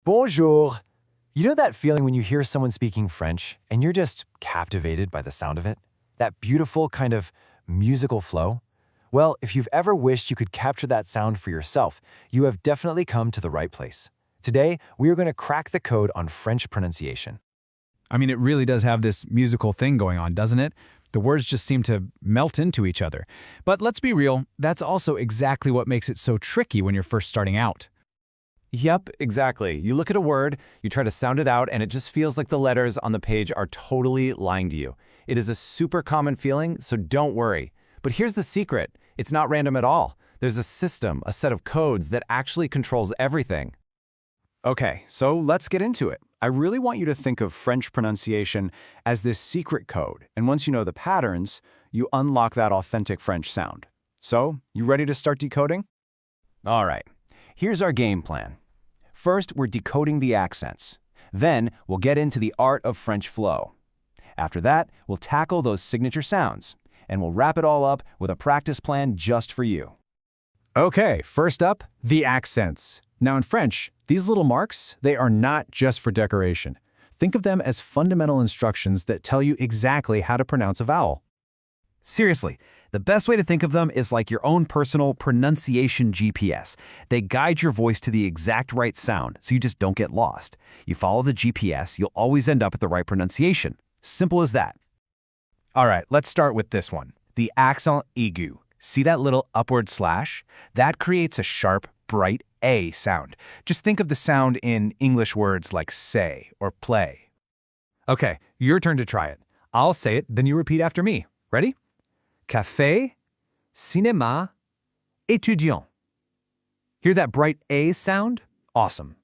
Bonjour. You know that feeling when you hear someone speaking French and you're just captivated by the sound of it? That beautiful kind of musical flow? Well, if you've ever wished you could capture that sound for yourself, you have definitely come to the right place. Today, we are going to crack the code on French pronunciation. I mean, it really does have this musical thing going on, doesn't it? The words just seem to melt into each other. But let's be real, that's also exactly what makes it so tricky when you're first starting out. Yep, exactly. You look at a word, you try to sound it out, and it just feels like the letters on the page are totally lying to you. It is a super common feeling, so don't worry. But here's the secret. It's not random at all. There's a system, a set of codes that actually controls everything. Okay, so let's get into it. I really want you to think of French pronunciation as this secret code, and once you know the patterns, you unlock that authentic French sound. So, you ready to start decoding? All right, here's our game plan. First, we're decoding the accents. Then, we'll get into the art of French flow. After that, we'll tackle those signature sounds, and we'll wrap it all up with a practice plan just for you. Okay, first up, the accents. Now in French, these little marks, they are not just for decoration. Think of them as fundamental instructions that tell you exactly how to pronounce a vowel. Seriously, the best way to think of them is like your own personal pronunciation GPS. They guide your voice to the exact right sound, so you just don't get lost. You follow the GPS, you'll always end up at the right pronunciation. Simple as that. All right, let's start with this one. The accent aigu. See that little upward slash? That creates a sharp, bright A sound. Just think of the sound in English words like say or play. Okay, your turn to try it. I'll say it, then you repeat after me. Ready? Café, cinéma, étudiant. Hear that bright A sound? Awesome.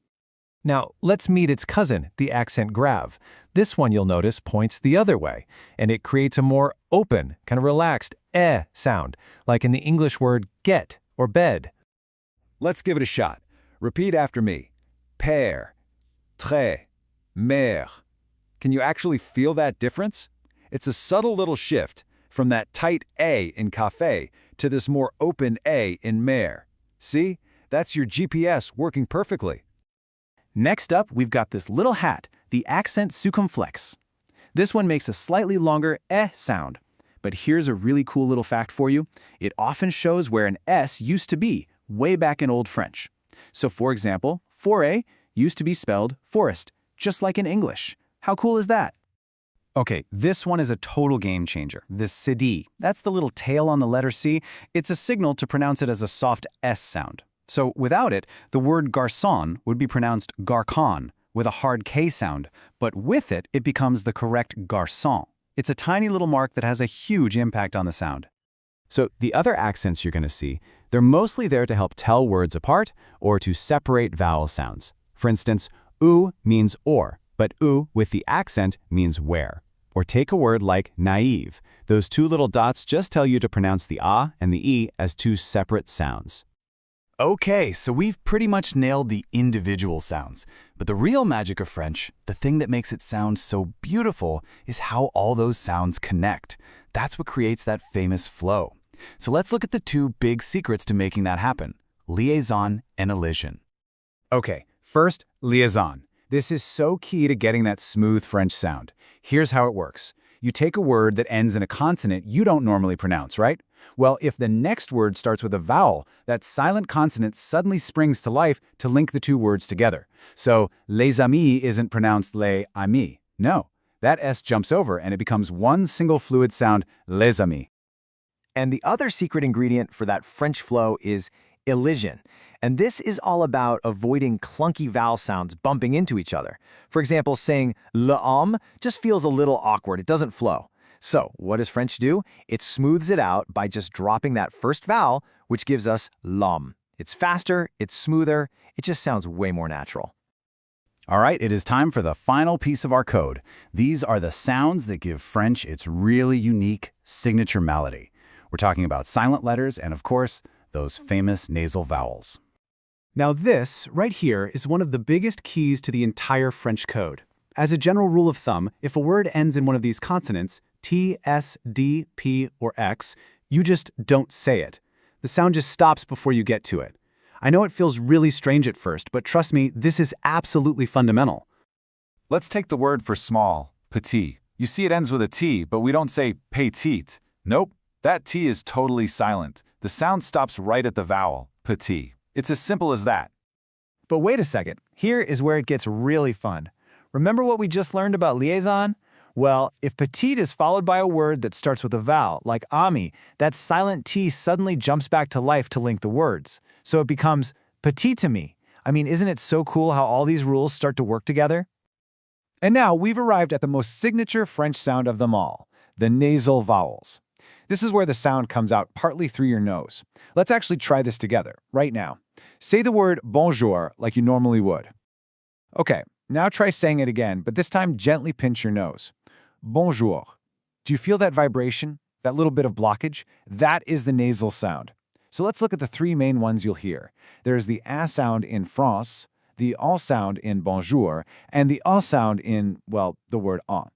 Now, let's meet its cousin, the accent grave. This one, you'll notice, points the other way, and it creates a more open, kind of relaxed sound, like in the English word get or bed. Let's give it a shot. Repeat after me. Père, très, mère. Can you actually feel that difference? It's a subtle little shift from that tight A in café to this more open A in mère. See? That's your GPS working perfectly. Next up, we've got this little hat, the accent circumflex. This one makes a slightly longer sound. But here's a really cool little fact for you. It often shows where an S used to be, way back in Old French. So for example, forêt used to be spelled forest, just like in English. How cool is that? Okay, this one is a total game changer. This CD, that's the little tail on the letter C. It's a signal to pronounce it as a soft S sound. So without it, the word garçon would be pronounced garcon with a hard K sound, but with it, it becomes the correct garçon. It's a tiny little mark that has a huge impact on the sound. So the other accents you're going to see, they're mostly there to help tell words apart or to separate vowel sounds. For instance, oo means or, but oo with the accent means where. Or take a word like naive. Those two little dots just tell you to pronounce the ah and the e as two separate sounds. Okay, so we've pretty much nailed the individual sounds. But the real magic of French, the thing that makes it sound so beautiful, is how all those sounds connect. That's what creates that famous flow. So let's look at the two big secrets to making that happen: liaison and elision. Okay, first, liaison. This is so key to getting that smooth French sound. Here's how it works. You take a word that ends in a consonant you don't normally pronounce, right? Well, if the next word starts with a vowel, that silent consonant suddenly springs to life to link the two words together. So, les amis isn't pronounced les amis. No, that S jumps over and it becomes one single fluid sound, les amis. And the other secret ingredient for that French flow is elision. And this is all about avoiding clunky vowel sounds bumping into each other. For example, saying l'homme just feels a little awkward. It doesn't flow. So what does French do? It smooths it out by just dropping that first vowel, which gives us l'homme. It's faster, it's smoother, it just sounds way more natural. All right, it is time for the final piece of our code. These are the sounds that give French its really unique signature melody. We're talking about silent letters and, of course, those famous nasal vowels. Now this, right here, is one of the biggest keys to the entire French code. As a general rule of thumb, if a word ends in one of these consonants, T, S, D, P, or X, you just don't say it. The sound just stops before you get to it. I know it feels really strange at first, but trust me, this is absolutely fundamental. Let's take the word for small, petit. You see it ends with a T, but we don't say petite. Nope, that T is totally silent. The sound stops right at the vowel, petit. It's as simple as that. But wait a second, here is where it gets really fun. Remember what we just learned about liaison? Well, if petite is followed by a word that starts with a vowel, like ami, that silent T suddenly jumps back to life to link the words. So it becomes petite-ami. I mean, isn't it so cool how all these rules start to work together? And now we've arrived at the most signature French sound of them all, the nasal vowels. This is where the sound comes out partly through your nose. Let's actually try this together, right now. Say the word bonjour like you normally would. Okay, now try saying it again, but this time gently pinch your nose. Bonjour. Do you feel that vibration? That little bit of blockage? That is the nasal sound. So let's look at the three main ones you'll hear. There's the A sound in France, the O sound in bonjour, and the A sound in, well, the word en.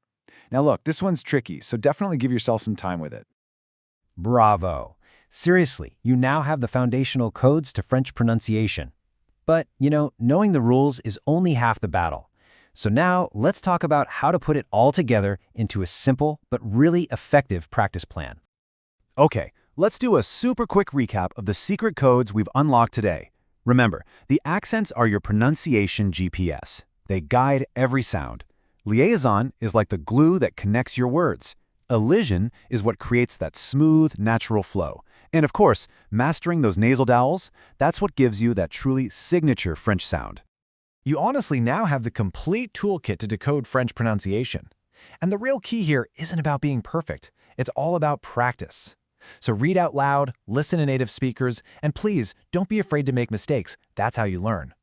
Now look, this one's tricky, so definitely give yourself some time with it. Bravo! Seriously, you now have the foundational codes to French pronunciation. But, knowing the rules is only half the battle. So now, let's talk about how to put it all together into a simple but really effective practice plan. Okay, let's do a super quick recap of the secret codes we've unlocked today. Remember, the accents are your pronunciation GPS. They guide every sound. Liaison is like the glue that connects your words. Elision is what creates that smooth, natural flow. And of course, mastering those nasal vowels, that's what gives you that truly signature French sound. You honestly now have the complete toolkit to decode French pronunciation. And the real key here isn't about being perfect. It's all about practice. So read out loud, listen to native speakers, and please don't be afraid to make mistakes. That's how you learn.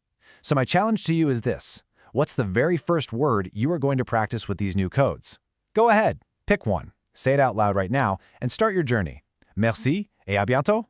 So my challenge to you is this. What's the very first word you are going to practice with these new codes? Go ahead, pick one, say it out loud right now, and start your journey. Merci et à bientôt.